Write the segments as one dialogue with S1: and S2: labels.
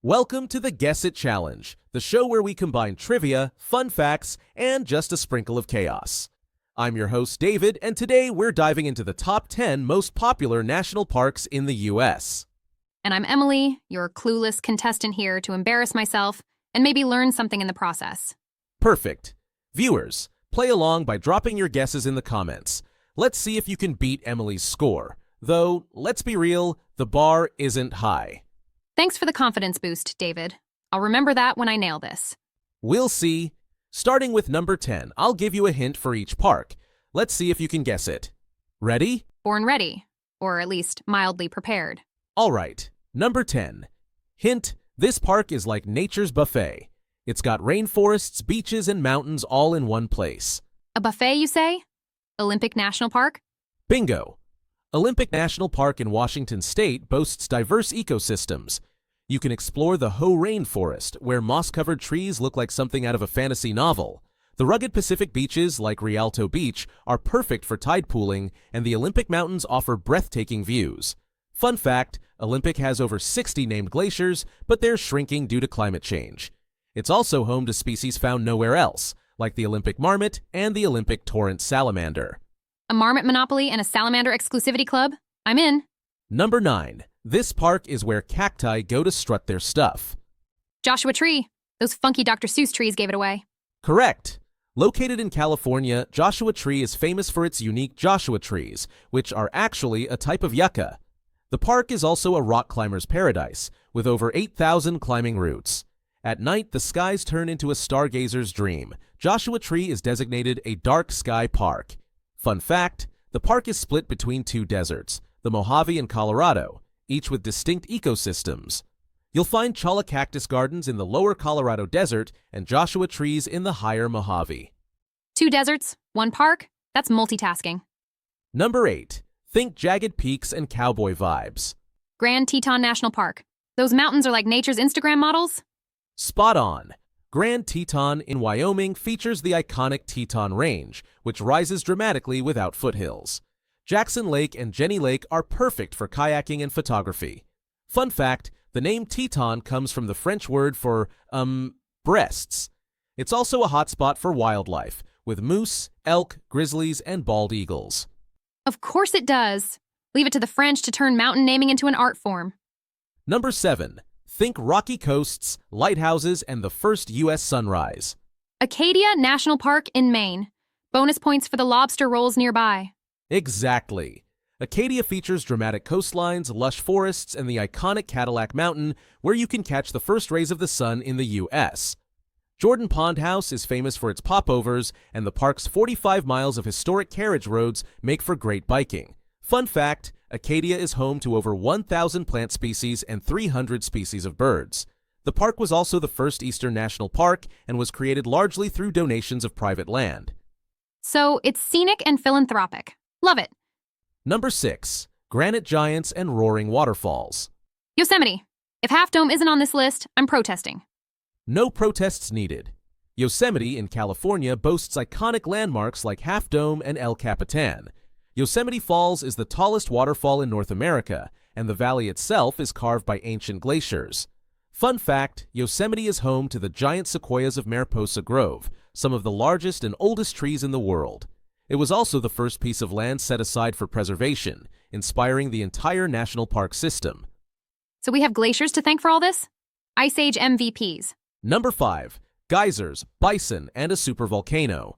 S1: Welcome to the Guess It Challenge, the show where we combine trivia, fun facts, and just a sprinkle of chaos. I'm your host, David, and today we're diving into the top 10 most popular national parks in the U.S.
S2: And I'm Emily, your clueless contestant here to embarrass myself and maybe learn something in the process.
S1: Perfect. Viewers, play along by dropping your guesses in the comments. Let's see if you can beat Emily's score. Though, let's be real, the bar isn't high.
S2: Thanks for the confidence boost, David. I'll remember that when I nail this.
S1: We'll see. Starting with number 10, I'll give you a hint for each park. Let's see if you can guess it. Ready?
S2: Born ready, or at least mildly prepared.
S1: All right. Number 10. Hint, this park is like nature's buffet. It's got rainforests, beaches, and mountains all in one place.
S2: A buffet, you say? Olympic National Park?
S1: Bingo! Olympic National Park in Washington State boasts diverse ecosystems. You can explore the Hoh Rainforest, where moss-covered trees look like something out of a fantasy novel. The rugged Pacific beaches, like Rialto Beach, are perfect for tide pooling, and the Olympic Mountains offer breathtaking views. Fun fact, Olympic has over 60 named glaciers, but they're shrinking due to climate change. It's also home to species found nowhere else, like the Olympic marmot and the Olympic torrent salamander.
S2: A marmot monopoly and a salamander exclusivity club? I'm in.
S1: Number 9. This park is where cacti go to strut their stuff.
S2: Joshua Tree. Those funky Dr. Seuss trees gave it away.
S1: Correct. Located in California, Joshua Tree is famous for its unique Joshua trees, which are actually a type of yucca. The park is also a rock climber's paradise, with over 8,000 climbing routes. At night, the skies turn into a stargazer's dream. Joshua Tree is designated a dark sky park. Fun fact, the park is split between two deserts, the Mojave and Colorado, each with distinct ecosystems. You'll find Cholla cactus gardens in the lower Colorado desert and Joshua trees in the higher Mojave.
S2: 2 deserts, 1 park? That's multitasking.
S1: Number 8. Think jagged peaks and cowboy vibes.
S2: Grand Teton National Park. Those mountains are like nature's Instagram models?
S1: Spot on. Grand Teton in Wyoming features the iconic Teton Range, which rises dramatically without foothills. Jackson Lake and Jenny Lake are perfect for kayaking and photography. Fun fact, the name Teton comes from the French word for, breasts. It's also a hotspot for wildlife, with moose, elk, grizzlies, and bald eagles.
S2: Of course it does. Leave it to the French to turn mountain naming into an art form.
S1: Number 7. Think rocky coasts, lighthouses, and the first U.S. sunrise.
S2: Acadia National Park in Maine. Bonus points for the lobster rolls nearby.
S1: Exactly. Acadia features dramatic coastlines, lush forests, and the iconic Cadillac Mountain, where you can catch the first rays of the sun in the U.S. Jordan Pond House is famous for its popovers, and the park's 45 miles of historic carriage roads make for great biking. Fun fact, Acadia is home to over 1,000 plant species and 300 species of birds. The park was also the first Eastern National Park and was created largely through donations of private land.
S2: So it's scenic and philanthropic. Love it.
S1: Number 6. Granite Giants and Roaring Waterfalls.
S2: Yosemite. If Half Dome isn't on this list, I'm protesting.
S1: No protests needed. Yosemite in California boasts iconic landmarks like Half Dome and El Capitan. Yosemite Falls is the tallest waterfall in North America, and the valley itself is carved by ancient glaciers. Fun fact, Yosemite is home to the giant sequoias of Mariposa Grove, some of the largest and oldest trees in the world. It was also the first piece of land set aside for preservation, inspiring the entire national park system.
S2: So we have glaciers to thank for all this? Ice Age MVPs.
S1: Number 5. Geysers, bison, and a supervolcano.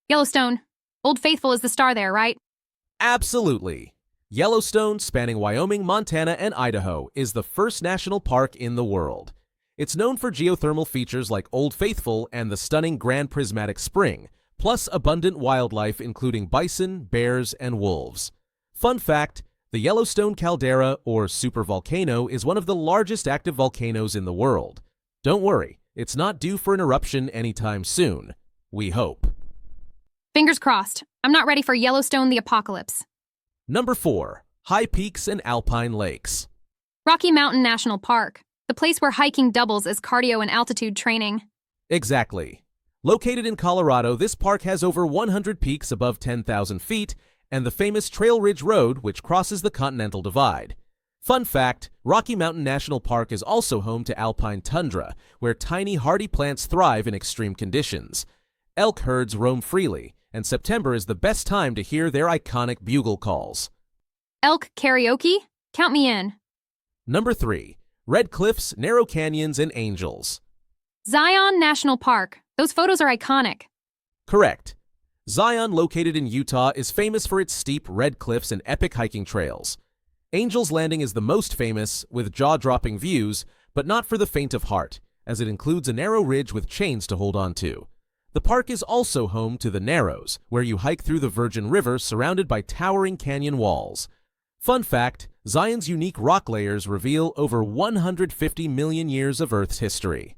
S2: Yellowstone. Old Faithful is the star there, right?
S1: Absolutely. Yellowstone, spanning Wyoming, Montana, and Idaho, is the first national park in the world. It's known for geothermal features like Old Faithful and the stunning Grand Prismatic Spring, plus abundant wildlife including bison, bears, and wolves. Fun fact, the Yellowstone caldera, or supervolcano, is one of the largest active volcanoes in the world. Don't worry, it's not due for an eruption anytime soon. We hope.
S2: Fingers crossed. I'm not ready for Yellowstone the apocalypse.
S1: Number 4. High peaks and alpine lakes.
S2: Rocky Mountain National Park. The place where hiking doubles as cardio and altitude training.
S1: Exactly. Located in Colorado, this park has over 100 peaks above 10,000 feet and the famous Trail Ridge Road, which crosses the Continental Divide. Fun fact, Rocky Mountain National Park is also home to alpine tundra, where tiny hardy plants thrive in extreme conditions. Elk herds roam freely, and September is the best time to hear their iconic bugle calls.
S2: Elk karaoke? Count me in.
S1: Number 3. Red Cliffs, Narrow Canyons, and Angels.
S2: Zion National Park. Those photos are iconic.
S1: Correct. Zion, located in Utah, is famous for its steep red cliffs and epic hiking trails. Angel's Landing is the most famous, with jaw-dropping views, but not for the faint of heart, as it includes a narrow ridge with chains to hold on to. The park is also home to the Narrows, where you hike through the Virgin River surrounded by towering canyon walls. Fun fact, Zion's unique rock layers reveal over 150 million years of Earth's history.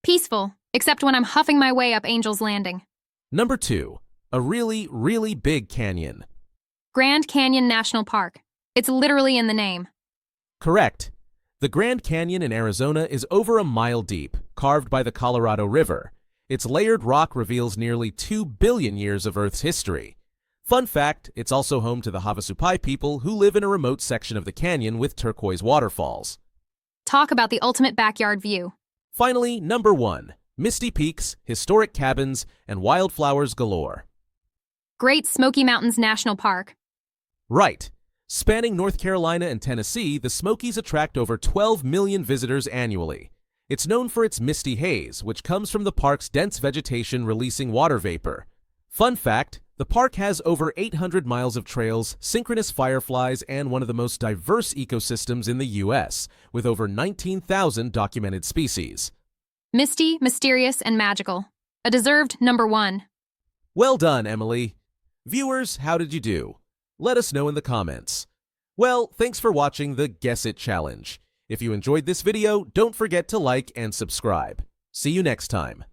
S2: Peaceful, except when I'm huffing my way up Angel's Landing.
S1: Number 2. A really, really big canyon.
S2: Grand Canyon National Park. It's literally in the name.
S1: Correct. The Grand Canyon in Arizona is over a mile deep, carved by the Colorado River. Its layered rock reveals nearly 2 billion years of Earth's history. Fun fact, it's also home to the Havasupai people who live in a remote section of the canyon with turquoise waterfalls.
S2: Talk about the ultimate backyard view.
S1: Finally, number 1. Misty peaks, historic cabins, and wildflowers galore.
S2: Great Smoky Mountains National Park.
S1: Right. Spanning North Carolina and Tennessee, the Smokies attract over 12 million visitors annually. It's known for its misty haze, which comes from the park's dense vegetation releasing water vapor. Fun fact, the park has over 800 miles of trails, synchronous fireflies, and one of the most diverse ecosystems in the U.S., with over 19,000 documented species.
S2: Misty, mysterious, and magical. A deserved number 1.
S1: Well done, Emily. Viewers, how did you do? Let us know in the comments. Well, thanks for watching the Guess It Challenge. If you enjoyed this video, don't forget to like and subscribe. See you next time.